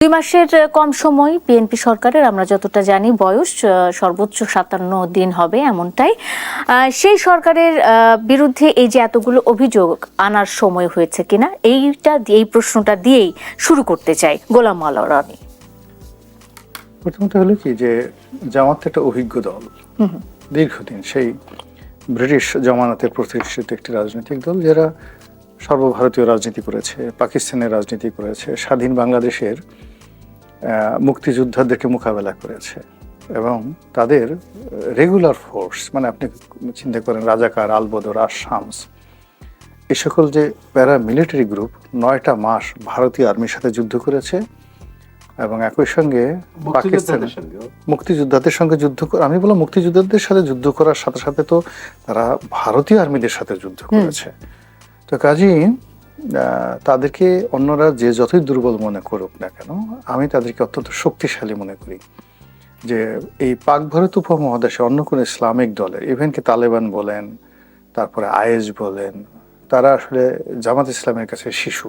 2 মাসের কম সময় বিএনপি সরকারের, আমরা যতটা জানি বয়স সর্বোচ্চ 57 দিন হবে এমনটাই। সেই সরকারের বিরুদ্ধে এই যে এতগুলো অভিযোগ আনার সময় হয়েছে কিনা, এই প্রশ্নটা দিয়েই শুরু করতে চাই। গোলাম মাওলা রনি। প্রথমত হলো কি যে জামাত একটা অভিজ্ঞ দল, দীর্ঘদিন সেই ব্রিটিশ জমানাতে প্রতিষ্ঠিত একটি রাজনৈতিক দল, যারা সর্বভারতীয় রাজনীতি করেছে, পাকিস্তানের রাজনীতি করেছে, স্বাধীন বাংলাদেশের মুক্তিযোদ্ধাদেরকে মোকাবেলা করেছে এবং তাদের রেগুলার ফোর্স, মানে আপনি চিন্তা করেন রাজাকার, আলবদর, শামস, এই সকল যে প্যারা মিলিটারি গ্রুপ 9টা মাস ভারতীয় আর্মির সাথে যুদ্ধ করেছে এবং একই সঙ্গে পাকিস্তানের মুক্তিযোদ্ধাদের সঙ্গে যুদ্ধ, আমি বললাম মুক্তিযোদ্ধাদের সাথে যুদ্ধ করার সাথে সাথে তো তারা ভারতীয় আর্মিদের সাথে যুদ্ধ করেছে। তো কাজেই তাদেরকে অন্যরা যে যতই দুর্বল মনে করুক না কেন, আমি তাদেরকে অত্যন্ত শক্তিশালী মনে করি। যে এই পাক ভারত উপমহাদেশে অন্য কোনো ইসলামিক দলের, ইভেন কি তালেবান বলেন, তারপরে আইএস বলেন, তারা আসলে জামাত ইসলামের কাছে শিশু।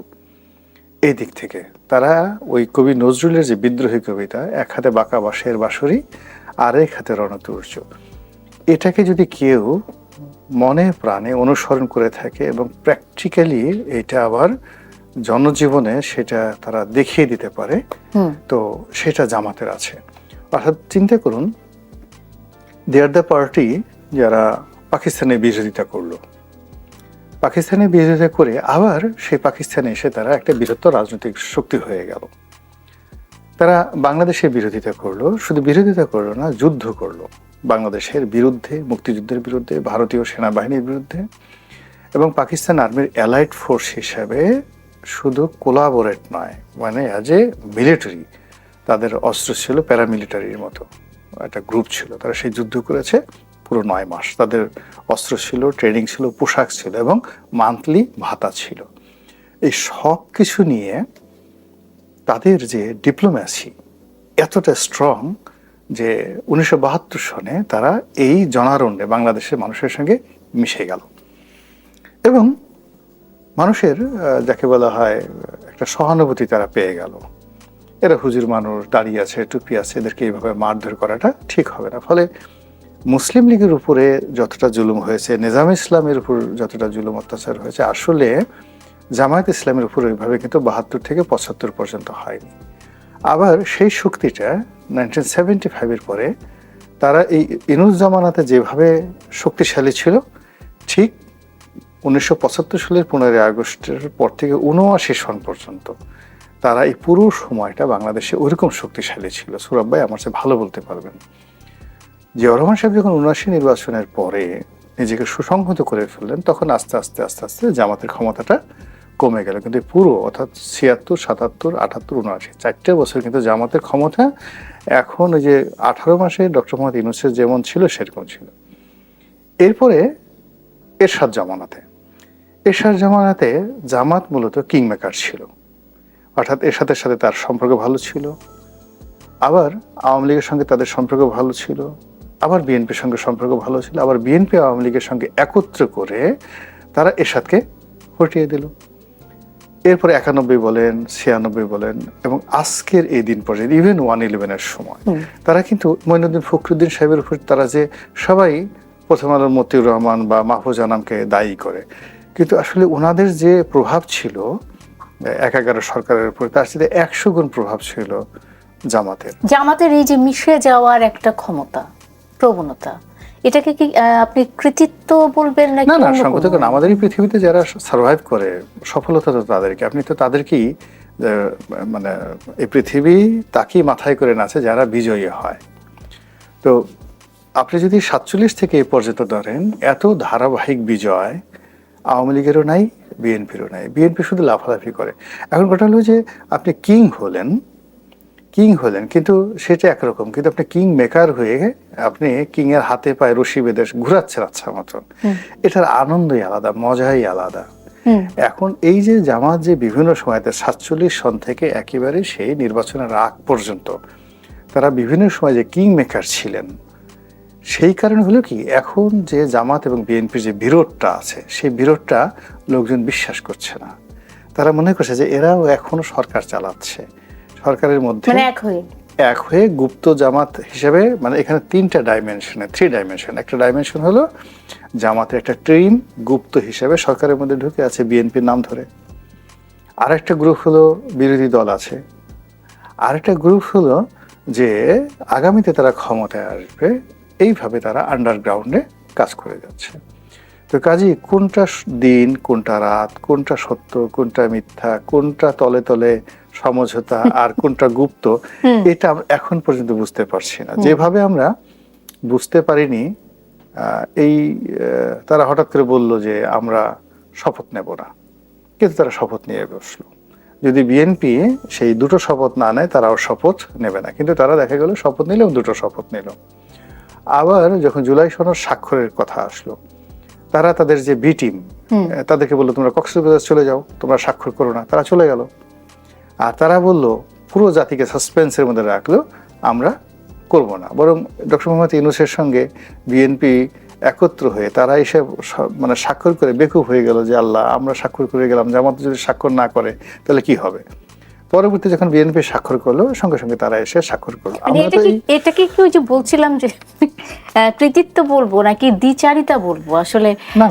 এই দিক থেকে তারা ওই কবি নজরুলের যে বিদ্রোহী কবিতা, এক হাতে বাঁকা বাঁশের বাঁশরি আর এক হাতে রণতুর্য, এটাকে যদি কেউ মনে প্রাণে অনুসরণ করে থাকে এবং প্র্যাকটিক্যালি এটা আবার জনজীবনে সেটা তারা দেখিয়ে দিতে পারে, তো সেটা জামাতের আছে। অর্থাৎ চিন্তা করুন, দে আর দ্য পার্টি যারা পাকিস্তানের বিরোধিতা করলো, পাকিস্তানের বিরোধিতা করে আবার সেই পাকিস্তানে এসে তারা একটা বৃহত্তর রাজনৈতিক শক্তি হয়ে গেল। তারা বাংলাদেশের বিরোধিতা করলো, শুধু বিরোধিতা করলো না, যুদ্ধ করলো বাংলাদেশের বিরুদ্ধে, মুক্তিযুদ্ধের বিরুদ্ধে, ভারতীয় সেনাবাহিনীর বিরুদ্ধে, এবং পাকিস্তান আর্মির অ্যালাইড ফোর্স হিসাবে শুধু কোলাবোরেট নয়, মানে অ্যাজ এ মিলিটারি তাদের অস্ত্র ছিল প্যারামিলিটারির মতো একটা গ্রুপ ছিল। তারা সেই যুদ্ধ করেছে পুরো 9 মাস। তাদের অস্ত্র ছিল, ট্রেনিং ছিল, পোশাক ছিল এবং মান্থলি ভাতা ছিল। এই সব কিছু নিয়ে তাদের যে ডিপ্লোম্যাসি এতটা স্ট্রং যে 1972 সনে তারা এই জনারণ্যে বাংলাদেশের মানুষের সঙ্গে মিশে গেল এবং মানুষের যাকে বলা হয় একটা সহানুভূতি তারা পেয়ে গেল। এরা হুজুর মানুষ, দাঁড়িয়ে আছে, টুপি আছে, এদেরকে এইভাবে মারধর করাটা ঠিক হবে না। ফলে মুসলিম লীগের উপরে যতটা জুলুম হয়েছে, নিজাম ইসলামের উপর যতটা জুলুম অত্যাচার হয়েছে, আসলে জামায়াত ইসলামের উপর ওইভাবে কিন্তু 72 থেকে 75 পর্যন্ত হয়নি। আবার সেই শক্তিটা 1975-এর পরে তারা এই ইনুস জামানাতে যেভাবে শক্তিশালী ছিল, ঠিক 1975 সালের 15 আগস্টের পর থেকে 79 সন পর্যন্ত তারা এই পুরো সময়টা বাংলাদেশে ওইরকম শক্তিশালী ছিল। সুরাব ভাই আমার চেয়ে ভালো বলতে পারবেন। জিয়াউর রহমান সাহেব যখন 79 নির্বাচনের পরে নিজেকে সুসংহত করে ফেললেন, তখন আস্তে আস্তে আস্তে আস্তে জামাতের ক্ষমতাটা কমে গেল। কিন্তু পুরো অর্থাৎ 76, 77, 78, 79 4টে বছর কিন্তু জামাতের ক্ষমতা এখন ওই যে 18 মাসে ডক্টর মোহাম্মদ ইউনূসের যেমন ছিল সেরকম ছিল। এরপরে এরশাদ জামানাতে জামাত মূলত কিং মেকার ছিল, অর্থাৎ এরশাদের সাথে তার সম্পর্ক ভালো ছিল, আবার আওয়ামী লীগের সঙ্গে তাদের সম্পর্ক ভালো ছিল, আবার বিএনপির সঙ্গে সম্পর্ক ভালো ছিল, আবার বিএনপি আওয়ামী লীগের সঙ্গে একত্র করে তারা এরশাদকে হটিয়ে দিল। এরপরে 91 বলেন, 96 বলেন এবং আজকের এই দিন পর্যন্ত ইভেন 111-এর সময় তারা কিন্তু মঈনুদ্দিন ফখরুদ্দিন সাহেবের উপর তারা যে সবাই প্রথম আলোর মতিউর রহমান বা মাহফুজ আনামকে দায়ী করে, কিন্তু আসলে ওনাদের যে প্রভাব ছিল 11 সরকারের উপর, তার সাথে 100 গুণ প্রভাব ছিল জামাতের এই যে মিশে যাওয়ার একটা ক্ষমতা, প্রবণতা, এটাকে কি আপনি কৃতিত্ব বলবেন নাকি? না, সঙ্গত কারণ আমাদের এই পৃথিবীতে যারা সার্ভাইভ করে সফলতা তো তাদেরকে, আপনি তো তাদেরকেই মানে এই পৃথিবী তাকেই মাথায় করে নাচে যারা বিজয়ী হয়। তো আপনি যদি 47 থেকে এই পর্যন্ত ধরেন, এত ধারাবাহিক বিজয় আওয়ামী লীগেরও নাই, বিএনপিরও নাই। বিএনপি শুধু লাফালাফি করে। এখন কথা হলো যে আপনি কিং হলেন কিন্তু সেটা একরকম, কিন্তু আপনি কিং মেকার হয়ে আপনি কিং এর হাতে পায়ে রশি বেঁধে ঘুরাচ্ছেন আচ্ছা মতন, এটার আনন্দই আলাদা, মজাই আলাদা। এখন এই যে জামাত যে বিভিন্ন সময়তে 47 সন থেকে একেবারে সেই নির্বাচনের আগ পর্যন্ত তারা বিভিন্ন সময় যে কিং মেকার ছিলেন, সেই কারণে হলো কি এখন যে জামাত এবং বিএনপির যে বিরোধটা আছে, সেই বিরোধটা লোকজন বিশ্বাস করছে না। তারা মনে করছে যে এরাও এখনো সরকার চালাচ্ছে, সরকারের মধ্যে মানে এক হয়ে গুপ্ত জামাত হিসেবে, মানে এখানে 3টা ডাইমেনশনে, 3 ডাইমেনশন। একটা ডাইমেনশন হলো জামাতের একটা টিম গুপ্ত হিসেবে সরকারের মধ্যে ঢুকে আছে বিএনপির নাম ধরে। আরেকটা গ্রুপ হলো বিরোধী দল আছে। আরেকটা গ্রুপ হলো যে আগামীতে তারা ক্ষমতায় আসবে, এইভাবে তারা আন্ডারগ্রাউন্ডে কাজ করে যাচ্ছে। তো কাজেই কোনটা দিন, কোনটা রাত, কোনটা সত্য, কোনটা মিথ্যা, কোনটা তলে তলে সমঝোতা আর কোনটা গুপ্ত, এটা আমরা এখন পর্যন্ত বুঝতে পারছি না। যেভাবে আমরা বুঝতে পারিনি এই তারা হঠাৎ করে বলল যে আমরা শপথ নেব না, কিন্তু তারা শপথ নিয়ে বসলো। যদি বিএনপি সেই দুটো শপথ না নেয় তারাও শপথ নেবে না, কিন্তু তারা দেখা গেল শপথ নিলেও দুটো শপথ নিল। আবার যখন জুলাই সনদ স্বাক্ষরের কথা আসলো, তারা তাদের যে বি টিম তাদেরকে বললো তোমরা কক্সবাজার চলে যাও, তোমরা স্বাক্ষর করো না, তারা চলে গেল। আর তারা বলল পুরো জাতিকে সাসপেন্সের মধ্যে রাখলো, আমরা করব না। বরং ডক্টর মোহাম্মদ ইউনূসের সঙ্গে বিএনপি একত্র হয়ে তারা এসে মানে স্বাক্ষর করে বেকুব হয়ে গেল যে আল্লাহ আমরা স্বাক্ষর করে গেলাম, জামাত যদি স্বাক্ষর না করে তাহলে কি হবে। পরবর্তী যখন বিএনপি স্বাক্ষর করলো, সঙ্গে সঙ্গে তারা এসে স্বাক্ষর করলো। এটাকে কি ওই যে বলছিলাম যে কৃতিত্ব বলবো নাকি দ্বিচারিতা বলবো আসলে? না,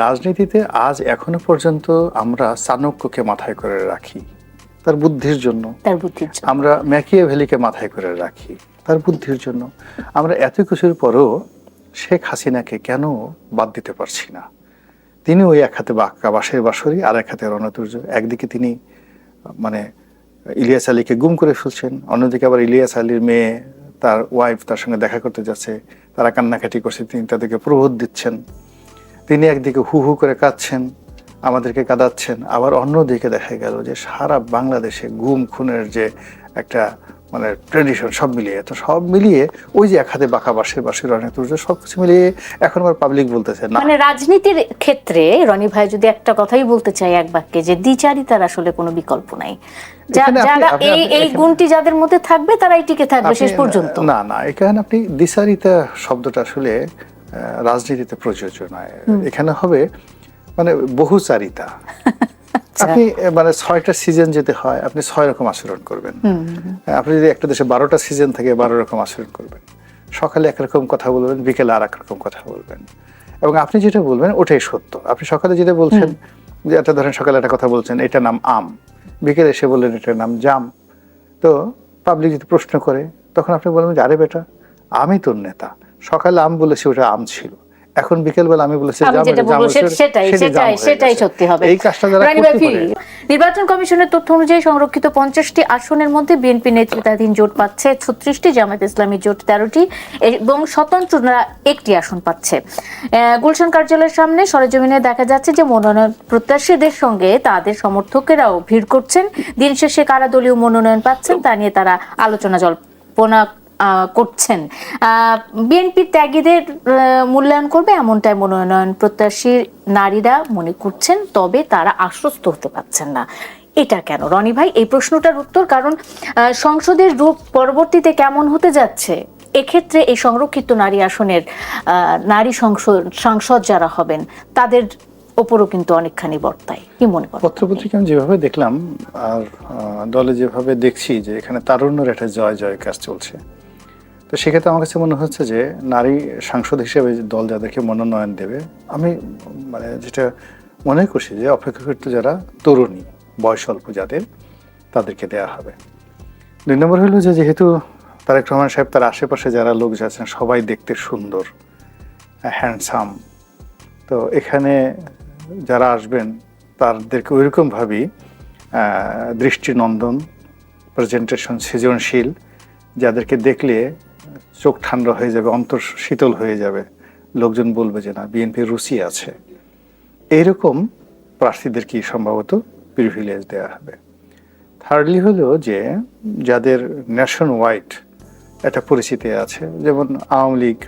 রাজনীতিতে আজ এখনো পর্যন্ত আমরা চাণক্যকে মাথায় করে রাখি তার বুদ্ধির জন্য, আমরা ম্যাকিয়াভেলিকে মাথায় করে রাখি তার বুদ্ধির জন্য। আমরা এত কিছুর পরও শেখ হাসিনাকে কেন বাদ দিতে পারছি না? তিনি ওই এক হাতে বাঁশের বাঁশরি, আর এক হাতে রণতুর্য। একদিকে তিনি মানে ইলিয়াস আলীকে গুম করে ফেলছেন, অন্যদিকে আবার ইলিয়াস আলীর মেয়ে তার ওয়াইফ তার সঙ্গে দেখা করতে যাচ্ছে, তারা কান্নাকাটি করছে, তিনি তাদেরকে প্রবোধ দিচ্ছেন। তিনি একদিকে হু হু করে কাঁদছেন, আমাদেরকে কাঁদাচ্ছেন। আবার অন্যদিকে দেখা গেল যে সারা বাংলাদেশে গুম খুনের যে একটা মানে ট্রেডিশন, সব মিলিয়ে ওই যে এক হাতে বাঁকা বাঁশের বাঁশি রণতুর্য, সবকিছু মিলিয়ে এখন আবার পাবলিক বলতেছে না। মানে রাজনীতির ক্ষেত্রে রনি ভাই যদি একটা কথাই বলতে চাই এক বাক্যে, যে দ্বিচারিতার আসলে কোনো বিকল্প নাই। যারা এই গুণটি যাদের মধ্যে থাকবে তারাই টিকে থাকবে শেষ পর্যন্ত। না, এখানে আপনি দ্বিচারিতা শব্দটা আসলে রাজনীতিতে প্রযোজ্য নয়। এখানে হবে মানে বহুচারিতা। আপনি মানে 6টা সিজন যেতে হয়, আপনি 6 রকম আচরণ করবেন। আপনি যদি একটা দেশে 12টা সিজন থাকে 12 রকম আচরণ করবেন। সকালে একরকম কথা বলবেন, বিকেলে আর এক রকম কথা বলবেন, এবং আপনি যেটা বলবেন ওটাই সত্য। আপনি সকালে যেটা বলছেন, যে একটা ধরেন সকালে একটা কথা বলছেন, এটা নাম আম, বিকেলে এসে বললেন এটার নাম জাম। তো পাবলিক যদি প্রশ্ন করে তখন আপনি বলবেন যে আরে বেটা, আমি তোর নেতা, সকালে আম বলেছি ওটা আম ছিল, এখন বিকেল বেলা আমি বলেছি সেটাই সত্যি হবে। এই কাজটা যারা করতে পারে। নির্বাচন কমিশনের তথ্য অনুযায়ী সংরক্ষিত 50টি আসনের মধ্যে বিএনপি নেতৃত্বাধীন জোট পাচ্ছে 36টি, জামায়াত ইসলামী জোট 13টি এবং স্বতন্ত্ররা 1টি আসন পাচ্ছে। গুলশান কার্যালয়ের সামনে সরেজমিনে দেখা যাচ্ছে যে মনোনয়ন প্রত্যাশীদের সঙ্গে তাদের সমর্থকেরাও ভিড় করছেন। দিন শেষে কারা দলীয় মনোনয়ন পাচ্ছেন তা নিয়ে তারা আলোচনা জল্পনা করছেন। বিএনপি ত্যাগীদের মূল্যায়ন করবে এমনটাই মনোনয়ন প্রত্যাশী নারীরা মনে করছেন, তবে তারা আশ্বস্ত হতে পারছেন না। এটা কেন রনি ভাই? এই প্রশ্নটার উত্তর, কারণ সংসদের রূপ পরবর্তীতে কেমন হতে যাচ্ছে, এক্ষেত্রে এই সংরক্ষিত নারী আসনের নারী সংসদ যারা হবেন তাদের ওপরও কিন্তু অনেকখানি বর্তায়। কি মনে করেন? পত্রপত্রিকা আমি যেভাবে দেখলাম আর দলে যেভাবে দেখছি যে এখানে তারুণ্যের একটা জয় কাজ চলছে, তো সেক্ষেত্রে আমার কাছে মনে হচ্ছে যে নারী সাংসদ হিসেবে দল যাদেরকে মনোনয়ন দেবে, আমি মানে যেটা মনে করছি যে অপেক্ষাকৃত যারা তরুণী, বয়স অল্প যাদের, তাদেরকে দেয়া হবে। 2 নম্বর হলো যে যেহেতু তারেক রহমান সাহেব তার আশেপাশে যারা লোক যাচ্ছেন সবাই দেখতে সুন্দর, হ্যান্ডসাম, তো এখানে যারা আসবেন তাদেরকে ওইরকমভাবেই দৃষ্টিনন্দন, প্রেজেন্টেশন সৃজনশীল, যাদেরকে দেখলে চোখ ঠান্ডা হয়ে যাবে, অন্তর শীতল হয়ে যাবে, লোকজন বলবে যে না বিএনপির রুচি আছে, এইরকম প্রার্থীদেরকে সম্ভবত প্রিভিলেজ দেওয়া হবে। থার্ডলি হলো যে যাদের ন্যাশন ওয়াইড একটা পরিচিতি আছে, যেমন আওয়ামী লীগ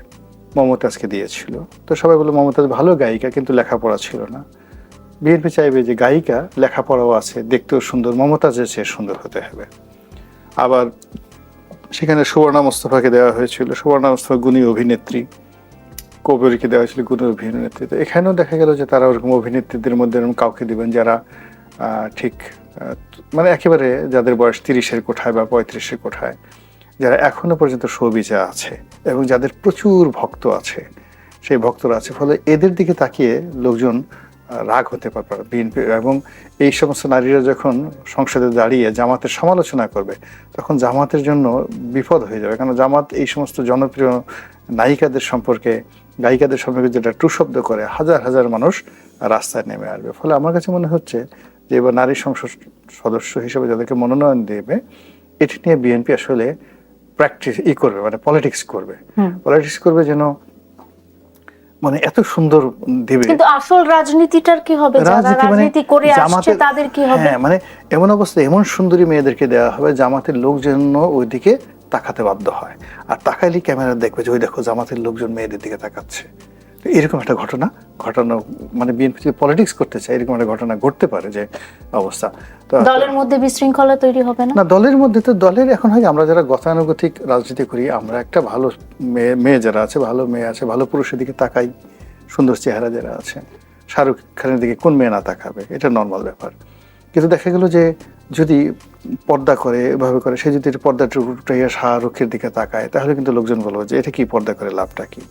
মমতাজকে দিয়েছিল, তো সবাই বললো মমতাজ ভালো গায়িকা কিন্তু লেখাপড়া ছিল না। বিএনপি চাইবে যে গায়িকা লেখাপড়াও আছে, দেখতেও সুন্দর, মমতাজের চেয়ে সুন্দর হতে হবে। আবার সেখানে সুবর্ণা মোস্তফাকে দেওয়া হয়েছিল, সুবর্ণা মোস্তফা গুণী অভিনেত্রী, কবরীকে দেওয়া হয়েছিল গুণী অভিনেত্রী। তো এখানেও দেখা গেল যে তারা ওরকম অভিনেত্রীদের মধ্যে এরকম কাউকে দিবেন যারা ঠিক মানে একেবারে যাদের বয়স 30-এর কোঠায় বা 35-এর কোঠায়, যারা এখনো পর্যন্ত শোবিজে আছে এবং যাদের প্রচুর ভক্ত আছে, সেই ভক্তরা আছে, ফলে এদের দিকে তাকিয়ে লোকজন রাগ হতে পারে বিএনপি। এবং এই সমস্ত নারীরা যখন সংসদে দাঁড়িয়ে জামাতের সমালোচনা করবে, তখন জামাতের জন্য বিপদ হয়ে যাবে। কারণ জামাত এই সমস্ত জনপ্রিয় নায়িকাদের সম্পর্কে, গায়িকাদের সম্পর্কে যেটা টু শব্দ করে, হাজার হাজার মানুষ রাস্তায় নেমে আসবে। ফলে আমার কাছে মনে হচ্ছে যে এবার নারী সংসদ সদস্য হিসেবে যাদেরকে মনোনয়ন দেবে, এটি নিয়ে বিএনপি আসলে প্র্যাকটিস করবে, মানে পলিটিক্স করবে যেন মানে এত সুন্দর দিবে। কিন্তু আসল রাজনীতিটার কি হবে? যারা রাজনীতি করে আসছে তাদের কি হবে? হ্যাঁ, মানে এমন অবস্থা, এমন সুন্দরী মেয়েদেরকে দেওয়া হবে জামাতের লোক যেন ওইদিকে তাকাতে বাধ্য হয়। আর তাকাইলে ক্যামেরা দেখবে যে ওই দেখো জামাতের লোকজন মেয়েদের দিকে তাকাচ্ছে। এরকম একটা ঘটনা মানে বিএনপি যদি পলিটিক্স করতে চায়, এরকম একটা ঘটনা ঘটতে পারে যে অবস্থা। তো দলের মধ্যে বিশৃঙ্খলা তৈরি হবে না? না, দলের মধ্যে তো দলের এখন হয় আমরা যারা গতানুগতিক রাজনীতি করি, আমরা একটা ভালো মেয়ে যারা আছে, ভালো মেয়ে আছে, ভালো পুরুষের দিকে তাকাই, সুন্দর চেহারা যারা আছে। শাহরুখ খানের দিকে কোন মেয়ে না তাকাবে, এটা নর্মাল ব্যাপার। কিন্তু দেখা গেল যে যদি পর্দা করে, এভাবে করে, সে যদি পর্দাটা উঠাইয়া শাহরুখের দিকে তাকায়, তাহলে কিন্তু লোকজন বলবে যে এটা কি পর্দা করে লাভটা কি।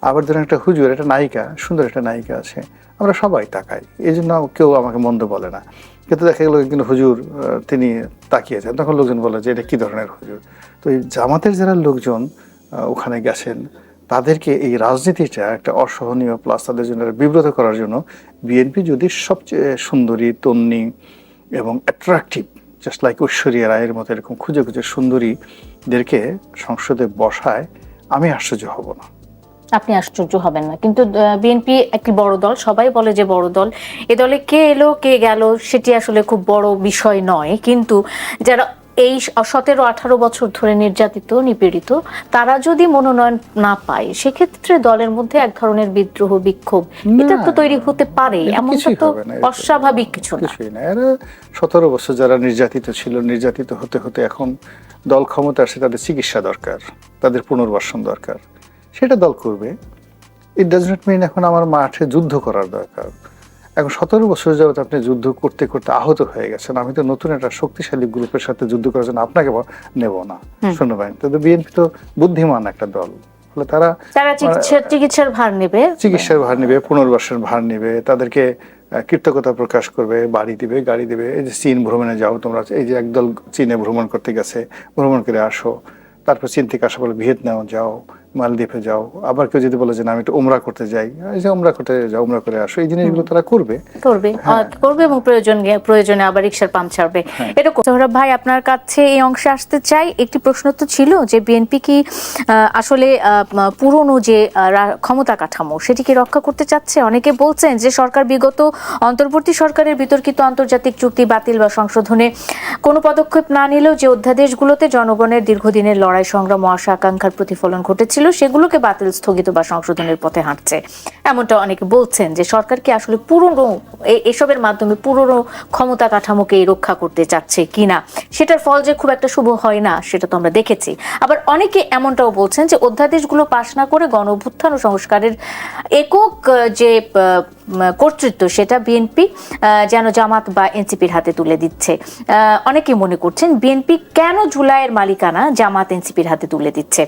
আবার ধরেন একটা হুজুর, একটা নায়িকা, সুন্দর একটা নায়িকা আছে, আমরা সবাই তাকাই, এই জন্য কেউ আমাকে মন্দ বলে না। কিন্তু দেখা গেল একদিন হুজুর তিনি তাকিয়েছেন, তখন লোকজন বলে যে এটা কি ধরনের হুজুর। তো এই জামাতের যারা লোকজন ওখানে গেছেন, তাদেরকে এই রাজনীতিটা একটা অসহনীয়, প্লাস তাদের জন্য বিব্রত করার জন্য বিএনপি যদি সবচেয়ে সুন্দরী, তন্নি এবং অ্যাট্রাকটিভ, জাস্ট লাইক ঐশ্বরিয়া রায়ের মতো এরকম খুঁজে খুঁজে সুন্দরীদেরকে সংসদে বসায়, আমি আশ্চর্য হব না। আপনি আশ্চর্য হবেন না। কিন্তু বিএনপি একটি বড় দল, সবাই বলে যে বড় দল। এ দলে কে এলো কে গেল সেটি আসলে খুব বড় বিষয় নয়। কিন্তু যারা এই 17-18 বছর ধরে নির্যাতিত, নিপীড়িত, তারা যদি মনোনয়ন না পায়, সেক্ষেত্রে দলের মধ্যে এক ধরনের বিদ্রোহ, বিক্ষোভ এটা তো তৈরি হতে পারে। এমনটা তো অস্বাভাবিক কিছু না। কিছুই না। এরা 17 বছর যারা নির্যাতিত ছিল, নির্যাতিত হতে হতে এখন দল ক্ষমতা আসে, তাদের চিকিৎসা দরকার, তাদের পুনর্বাসন দরকার, সেটা দল করবে। ইট ডাজ নট মিন এখন আমার মাঠে যুদ্ধ করার দরকার। এখন 17 বছর যাবত আপনি যুদ্ধ করতে করতে আহত হয়ে গেছেন, আমি তো নতুন একটা শক্তিশালী গ্রুপের সাথে যুদ্ধ করার জন্য আপনাকে নেব না। শুনবেন তো, বিএনপি তো বুদ্ধিমান একটা দল, ফলে তারা চিকিৎসার ভার নেবে, পুনর্বাসনের ভার নেবে, তাদেরকে কৃতজ্ঞতা প্রকাশ করবে, বাড়ি দিবে, গাড়ি দিবে। এই যে চীন ভ্রমণে যাও তোমরা, এই যে একদল চীনে ভ্রমণ করতে গেছে, ভ্রমণ করে আসো, তারপর চীন থেকে আসা বলে ভিয়েতনাম যাও, মালদ্বীপে যাও। আবার কেউ যদি বলে যে না আমি একটু ওমরা করতে যাই, এই যে ওমরা করতে যাও, ওমরা করে আসো, এই জিনিসগুলো তারা করবে এবং প্রয়োজনে আবার রিকশার পাম্প ছাড়বে। এরকম। সোহরাব ভাই, আপনার কাছে এই অংশে আসতে চাই। একটি প্রশ্ন তো ছিল যে বিএনপি কি আসলে পুরনো যে ক্ষমতা কাঠামো সেটিকে রক্ষা করতে চাচ্ছে? অনেকে বলছেন যে সরকার বিগত অন্তর্বর্তী সরকারের বিতর্কিত আন্তর্জাতিক চুক্তি বাতিল বা সংশোধনে কোনো পদক্ষেপ না নিলেও যে অধ্যাদেশগুলোতে জনগণের দীর্ঘদিনের লড়াই, সংগ্রাম ও আশা আকাঙ্ক্ষার প্রতিফলন ঘটেছিল, সেগুলোকে বাতিল, স্থগিত বা সংশোধনের পথে হাঁটছে। এমনটা অনেকে বলছেন যে সরকার কি আসলে পুরনো এসবের মাধ্যমে পুরনো ক্ষমতা কাঠামোকে রক্ষা করতে চাচ্ছে কিনা। সেটার ফল যে খুব একটা শুভ হয় না সেটা তো আমরা দেখেছি। আবার অনেকে এমনটাও বলছেন যে অধ্যাদেশগুলো পাশ না করে গণ অভ্যুত্থান ও সংস্কারের একক যে কর্তৃত্ব সেটা বিএনপি যেন জামাত বা এনসিপির হাতে তুলে দিচ্ছে। অনেকে মনে করছেন বিএনপি কেন জুলাইয়ের মালিকানা জামাত এনসিপির হাতে তুলে দিচ্ছে।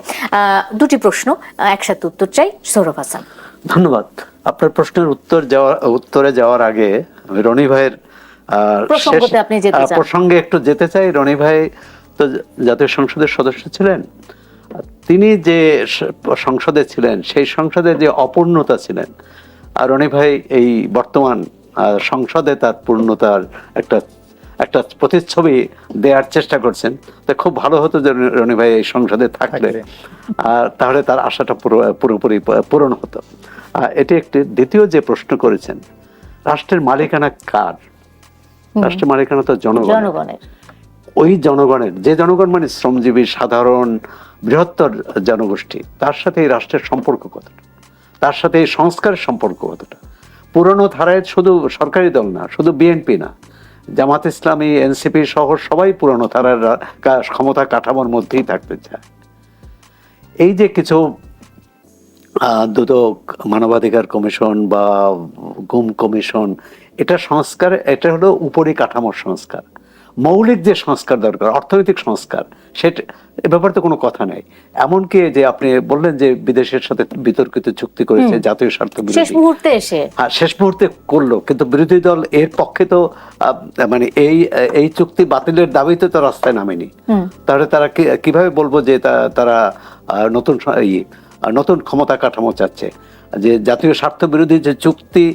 দুটি প্রশ্ন একসাথে উত্তর চাই। সৌরভ হাসান। ধন্যবাদ। আপনার প্রশ্নের উত্তরে যাওয়ার আগে রনি ভাইয়ের প্রসঙ্গে একটু যেতে চাই। রনি ভাই তো জাতীয় সংসদের সদস্য ছিলেন, তিনি যে সংসদে ছিলেন সেই সংসদে যে অপূর্ণতা ছিলেন, আর রনি ভাই এই বর্তমান সংসদে তার পূর্ণতার একটা প্রতিচ্ছবি দেওয়ার চেষ্টা করছেন। তো খুব ভালো হতো যে রনি ভাই এই সংসদে থাকলে, তাহলে তার আশাটা পুরোপুরি পূরণ হতো। এটি একটি। দ্বিতীয় যে প্রশ্ন করেছেন, রাষ্ট্রের মালিকানা কার? রাষ্ট্রের মালিকানা তো জনগণের। ওই জনগণের, যে জনগণ মানে শ্রমজীবী, সাধারণ বৃহত্তর জনগোষ্ঠী, তার সাথে এই রাষ্ট্রের সম্পর্ক কতটা, তার সাথে এই সংস্কারের সম্পর্ক কতটা। পুরনো ধারায় শুধু সরকারি দল না, শুধু বিএনপি না, জামাত ইসলামী, এনসিপি সহ সবাই পুরনো ধারার ক্ষমতা কাঠামোর মধ্যেই থাকতে চায়। এই যে কিছু দুদক, মানবাধিকার কমিশন বা গুম কমিশন, এটা সংস্কার, এটা হলো উপরি কাঠামোর সংস্কার। মৌলিক যে সংস্কার দরকার, অর্থনৈতিক সংস্কার, সেটা এ ব্যাপারে তো কোনো কথা নেই। এমনকি যে আপনি বললেন যে বিদেশের সাথে বিতর্কিত চুক্তি করেছে জাতীয় স্বার্থ শেষ বিরোধী, মুহূর্তে এসে হ্যাঁ শেষ মুহূর্তে করলো, কিন্তু বিরোধী দল এর পক্ষে তো মানে এই চুক্তি বাতিলের দাবিতে তো রাস্তায় নামেনি। তাহলে তারা কিভাবে বলবো যে তারা নতুন ক্ষমতা কাঠামো চাচ্ছে? যে জাতীয় স্বার্থ বিরোধী যে চুক্তি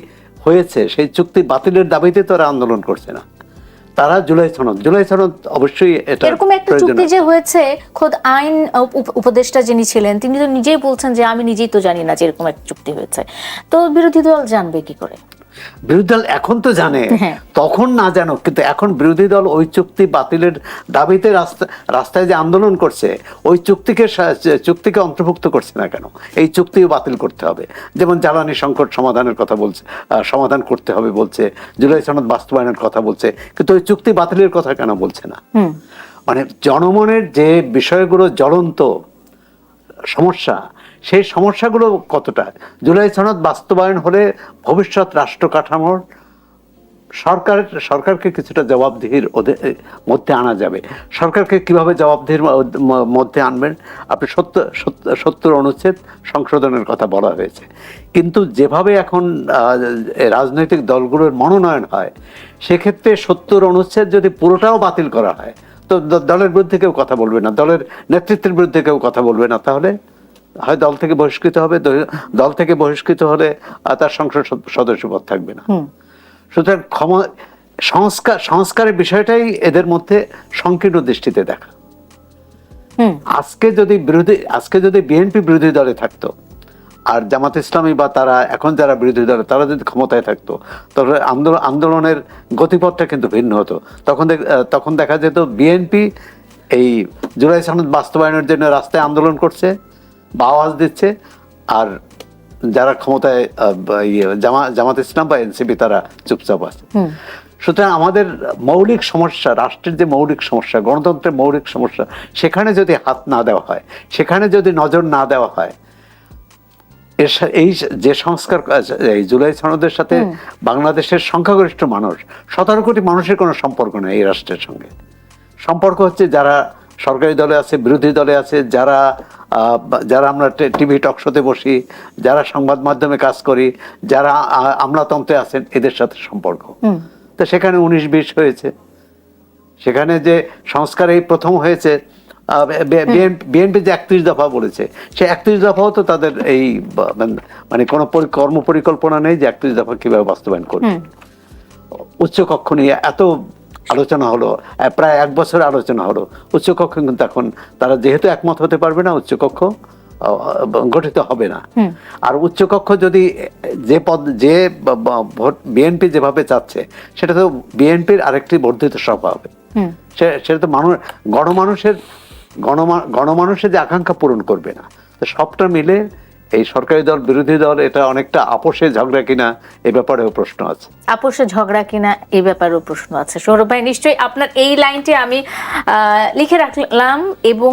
হয়েছে সেই চুক্তি বাতিলের দাবিতে তারা আন্দোলন করছে না, তারা জুলাই সনদ অবশ্যই এটা এরকম একটা চুক্তি যে হয়েছে, খোদ আইন উপদেষ্টা যিনি ছিলেন তিনি তো নিজেই বলছেন যে আমি নিজেই তো জানি না যে এরকম একটা চুক্তি হয়েছে, তো বিরোধী দল জানবে কি করে? বিরোধী দল এখন তো জানে, তখন না জানো, কিন্তু এখন বিরোধী দল ওই চুক্তি বাতিলের দাবিতে রাস্তায় যে আন্দোলন করছে, ওই চুক্তিকে অন্তর্ভুক্ত করছে না কেন? এই চুক্তিও বাতিল করতে হবে। যেমন জ্বালানি সংকট সমাধানের কথা বলছে, সমাধান করতে হবে বলছে, জুলাই সনদ বাস্তবায়নের কথা বলছে, কিন্তু ওই চুক্তি বাতিলের কথা কেন বলছে না? মানে জনমনের যে বিষয়গুলো জ্বলন্ত সমস্যা, সেই সমস্যাগুলো কতটা, জুলাই সনদ বাস্তবায়ন হলে ভবিষ্যৎ রাষ্ট্র কাঠামোর সরকারকে কিছুটা জবাবদিহির মধ্যে আনা যাবে। সরকারকে কিভাবে জবাবদিহির মধ্যে আনবেন? আপনি 70 অনুচ্ছেদ সংশোধনের কথা বলা হয়েছে, কিন্তু যেভাবে এখন রাজনৈতিক দলগুলোর মনোনয়ন হয়, সেক্ষেত্রে 70 অনুচ্ছেদ যদি পুরোটাও বাতিল করা হয়, তো দলের বিরুদ্ধে কেউ কথা বলবে না, দলের নেতৃত্বের বিরুদ্ধে কেউ কথা বলবে না, তাহলে হয় দল থেকে বহিষ্কৃত হবে, দল থেকে বহিষ্কৃত হলে তার সংসদ সদস্যপদ থাকবে না। সুতরাং সংস্কারের বিষয়টাই এদের মধ্যে সংকীর্ণ দৃষ্টিতে দেখা। আজকে যদি বিএনপি বিরোধী দলে থাকতো, আর জামাত ইসলামী বা তারা এখন যারা বিরোধী দলে, তারা যদি ক্ষমতায় থাকতো, তাহলে আন্দোলনের গতিপথটা কিন্তু ভিন্ন হতো। তখন দেখা যেত বিএনপি এই জুলাই সনদ বাস্তবায়নের জন্য রাস্তায় আন্দোলন করছে বা আওয়াজ দিচ্ছে, আর যারা ক্ষমতায় জামাত ইসলাম বা এনসিপি তারা চুপচাপ আছে। সুতরাং আমাদের মৌলিক সমস্যা, রাষ্ট্রের যে মৌলিক সমস্যা, গণতন্ত্রের মৌলিক সমস্যা, সেখানে যদি হাত না দেওয়া হয়, সেখানে যদি নজর না দেওয়া হয়, এই যে সংস্কার, এই জুলাই সনদের সাথে বাংলাদেশের সংখ্যাগরিষ্ঠ মানুষ, 17 কোটি মানুষের কোনো সম্পর্ক নেই এই রাষ্ট্রের সঙ্গে। সম্পর্ক হচ্ছে যারা সরকারি দলে আছে, বিরোধী দলে আছে, যারা আমরা টিভি টক শোতে বসি, যারা সংবাদ মাধ্যমে কাজ করি, যারা আমলাতন্ত্রে আছেন, এদের সাথে সম্পর্ক। তো সেখানে 19-20 হয়েছে, সেখানে যে সংস্কার এই প্রথম হয়েছে, বিএনপি যে 31 দফা বলেছে, সে 31 দফাও তো তাদের এই মানে কোনো কর্ম পরিকল্পনা নেই যে 31 দফা কিভাবে বাস্তবায়ন করবে। উচ্চকক্ষ নিয়ে এত আলোচনা হলো, প্রায় 1 বছর আলোচনা হলো, উচ্চকক্ষ কিন্তু এখন তারা যেহেতু একমত হতে পারবে না, উচ্চকক্ষ গঠিত হবে না। আর উচ্চকক্ষ যদি যে ভোট বিএনপি যেভাবে চাচ্ছে, সেটা তো বিএনপির আরেকটি বর্ধিত সভা হবে। সেটা তো গণমানুষের যে আকাঙ্ক্ষা পূরণ করবে না। তো সবটা মিলে এই সরকারি দল বিরোধী দল এটা অনেকটা আপোষে ঝগড়া কিনা, এ ব্যাপারেও প্রশ্ন আছে। আপোষে ঝগড়া কিনা এই ব্যাপারেও প্রশ্ন আছে। সৌরভ ভাই, নিশ্চয়ই আপনার এই লাইনটি আমি লিখে রাখলাম এবং